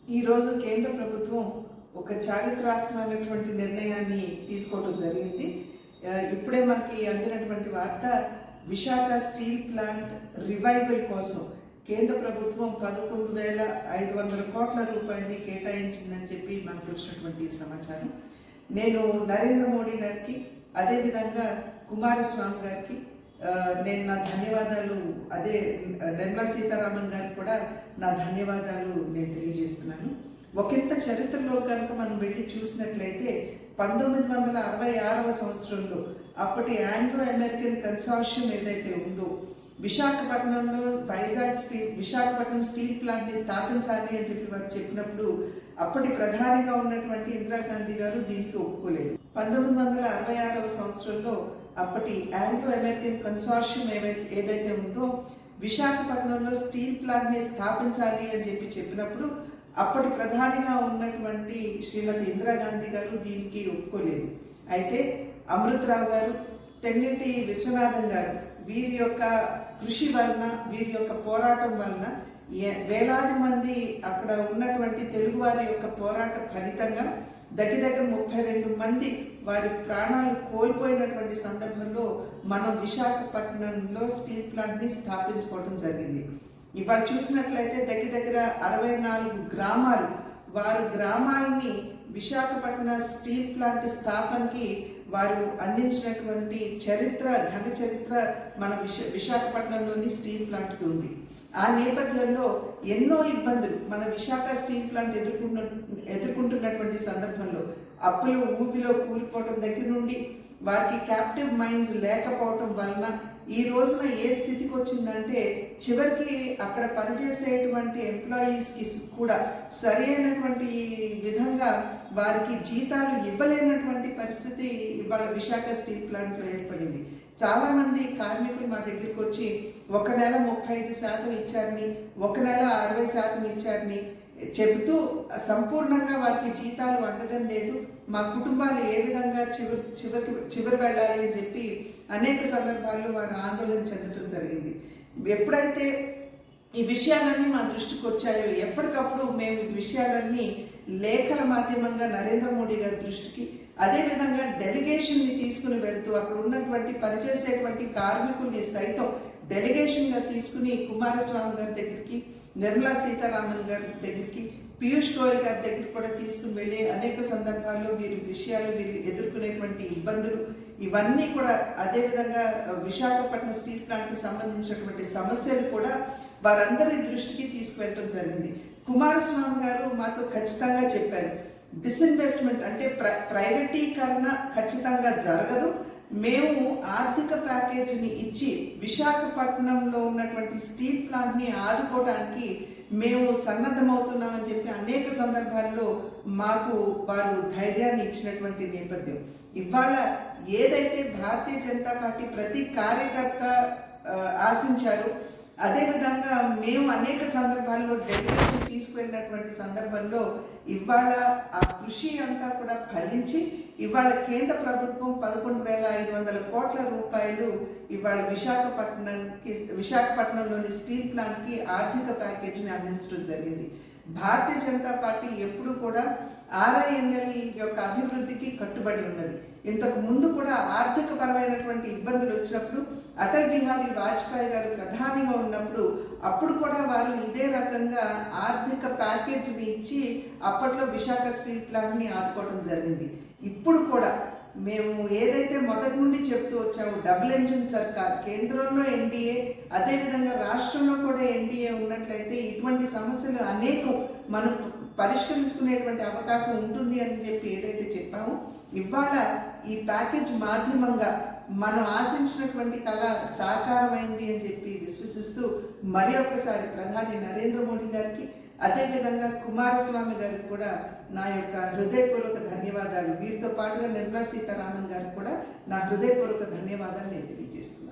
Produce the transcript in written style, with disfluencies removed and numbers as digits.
ఈరోజు కేంద్ర ప్రభుత్వం ఒక చారిత్రాత్మకమైనటువంటి నిర్ణయాన్ని తీసుకోవడం జరిగింది. ఇప్పుడే మనకి అందినటువంటి వార్త, విశాఖ స్టీల్ ప్లాంట్ రివైవల్ కోసం కేంద్ర ప్రభుత్వం 11,500 కోట్ల రూపాయలని కేటాయించిందని చెప్పి మనకు వచ్చినటువంటి సమాచారం. నేను నరేంద్ర మోడీ గారికి, అదేవిధంగా కుమారస్వామి గారికి నేను నా ధన్యవాదాలు, అదే నిర్మలా సీతారామన్ గారికి కూడా నా ధన్యవాదాలు నేను తెలియజేస్తున్నాను. ఒకంత చరిత్రలో కనుక మనం వెళ్ళి చూసినట్లయితే 1966వ సంవత్సరంలో అప్పటి ఆంగ్లో అమెరికన్ కన్సార్షియం ఏదైతే ఉందో విశాఖపట్నంలో విశాఖపట్నం స్టీల్ ప్లాంట్ని స్థాపించాలి అని చెప్పి వారు చెప్పినప్పుడు అప్పటి ప్రధానిగా ఉన్నటువంటి ఇందిరాగాంధీ గారు దీనికి ఒప్పుకోలేదు. 1966వ సంవత్సరంలో అప్పటి ఆంగ్లో అమెరికన్ కన్సార్షియం ఏదైతే ఉందో విశాఖపట్నంలో స్టీల్ ప్లాంట్ని స్థాపించాలి అని చెప్పి చెప్పినప్పుడు అప్పటి ప్రధానిగా ఉన్నటువంటి శ్రీమతి ఇందిరాగాంధీ గారు దీనికి ఒప్పుకోలేదు. అయితే అమృతరావు గారు, తెన్నిటి విశ్వనాథన్ గారు, వీరి యొక్క కృషి వలన, వీరి యొక్క పోరాటం వలన వేలాది మంది అక్కడ ఉన్నటువంటి తెలుగువారి యొక్క పోరాట ఫలితంగా దగ్గర 32 మంది వారి ప్రాణాలు కోల్పోయినటువంటి సందర్భంలో మనం విశాఖపట్నంలో స్టీల్ ప్లాంట్ని స్థాపించుకోవడం జరిగింది. ఇవాళ చూసినట్లయితే దగ్గర 64 గ్రామాలు, వారి గ్రామాలని విశాఖపట్నం స్టీల్ ప్లాంట్ స్థాపనకి వారు అందించినటువంటి చరిత్ర, ఘన చరిత్ర మన విశాఖపట్నంలోని స్టీల్ ప్లాంట్కి ఉంది. ఆ నేపథ్యంలో ఎన్నో ఇబ్బందులు మన విశాఖ స్టీల్ ప్లాంట్ ఎదుర్కొంటున్నటువంటి సందర్భంలో అప్పులు ఊబిలో కూలిపోవటం దగ్గర నుండి వారికి క్యాప్టివ్ మైన్స్ లేకపోవటం వలన ఈ రోజున ఏ స్థితికి వచ్చిందంటే చివరికి అక్కడ పనిచేసేటువంటి ఎంప్లాయీస్కి కూడా సరి అయినటువంటి విధంగా వారికి జీతాలు ఇవ్వలేనటువంటి పరిస్థితి ఇవాళ విశాఖ స్టీల్ ప్లాంట్లో ఏర్పడింది. చాలా మంది కార్మికులు మా దగ్గరికి వచ్చి ఒక నెల 35% ఇచ్చారని, ఒక నెల 60% ఇచ్చారని చెబుతూ సంపూర్ణంగా వారికి జీతాలు అందడం లేదు, మా కుటుంబాలు ఏ విధంగా చివరి వెళ్ళాలి అని చెప్పి అనేక సందర్భాల్లో వారు ఆందోళన చెందడం జరిగింది. ఎప్పుడైతే ఈ విషయాలన్నీ మా దృష్టికి వచ్చాయో ఎప్పటికప్పుడు మేము ఈ విషయాలన్నీ లేఖల మాధ్యమంగా నరేంద్ర మోడీ గారి దృష్టికి, అదేవిధంగా డెలిగేషన్ని తీసుకుని వెళ్తూ అక్కడ ఉన్నటువంటి పనిచేసేటువంటి కార్మికుల్ని సైతం డెలిగేషన్గా తీసుకుని కుమారస్వామి గారి దగ్గరికి, నిర్మలా సీతారామన్ గారి దగ్గరికి, పీయూష్ గోయల్ గారి దగ్గరికి కూడా తీసుకుని వెళ్ళి అనేక సందర్భాల్లో వీరి విషయాలు, వీరు ఎదుర్కొనేటువంటి ఇబ్బందులు ఇవన్నీ కూడా, అదేవిధంగా విశాఖపట్నం స్టీల్ ప్లాంట్కి సంబంధించినటువంటి సమస్యలు కూడా వారందరి దృష్టికి తీసుకువెళ్ళడం జరిగింది. కుమారస్వామి గారు మాతో ఖచ్చితంగా చెప్పారు, డిస్ఇన్వెస్ట్మెంట్ అంటే ప్రైవేటీకరణ ఖచ్చితంగా జరగదు, మేము ఆర్థిక ప్యాకేజీని ఇచ్చి విశాఖపట్నంలో ఉన్నటువంటి స్టీల్ ప్లాంట్ని ఆదుకోవడానికి మేము సన్నద్ధమవుతున్నామని చెప్పి అనేక సందర్భాల్లో మాకు వారు ధైర్యాన్ని ఇచ్చినటువంటి నేపథ్యం. ఇవాళ ఏదైతే భారతీయ జనతా పార్టీ ప్రతి కార్యకర్త ఆశించారో అదేవిధంగా మేము అనేక సందర్భాల్లో డెలిగేషన్ తీసుకువెళ్ళినటువంటి సందర్భంలో ఇవాళ ఆ కృషి అంతా కూడా ఫలించి ఇవాళ కేంద్ర ప్రభుత్వం 11,500 కోట్ల రూపాయలు ఇవాళ విశాఖపట్నంలోని స్టీల్ ప్లాంట్కి ఆర్థిక ప్యాకేజీని అందించడం జరిగింది. భారతీయ జనతా పార్టీ ఎప్పుడు కూడా ఆర్ఐఎన్ఎల్ యొక్క అభివృద్ధికి కట్టుబడి ఉన్నది. ఇంతకు ముందు కూడా ఆర్థిక పరమైనటువంటి ఇబ్బందులు వచ్చినప్పుడు అటల్ బిహారీ వాజ్పేయి గారు ప్రధానిగా ఉన్నప్పుడు అప్పుడు కూడా వారు ఇదే రకంగా ఆర్థిక ప్యాకేజీని ఇచ్చి అప్పట్లో విశాఖ స్టీల్ ప్లాంట్ని ఆదుకోవడం జరిగింది. ఇప్పుడు కూడా మేము ఏదైతే మొదటి నుండి చెప్తూ వచ్చాము, డబుల్ ఇంజిన్ సర్కార్, కేంద్రంలో ఎన్డీఏ, అదేవిధంగా రాష్ట్రంలో కూడా ఎన్డీఏ ఉన్నట్లయితే ఇటువంటి సమస్యలు అనేకం మనం పరిష్కరించుకునేటువంటి అవకాశం ఉంటుంది అని చెప్పి ఏదైతే చెప్పామో ఇవాళ ఈ ప్యాకేజ్ మాధ్యమంగా మనం ఆశించినటువంటి కళ సాకారమైంది అని చెప్పి విశ్వసిస్తూ మరి ఒక్కసారి ప్రధాని నరేంద్ర మోడీ గారికి, అదేవిధంగా కుమారస్వామి గారికి కూడా నా యొక్క హృదయపూర్వక ధన్యవాదాలు, వీరితో పాటుగా నిర్మలా సీతారామన్ గారికి కూడా నా హృదయపూర్వక ధన్యవాదాలు నేను తెలియజేస్తున్నాను.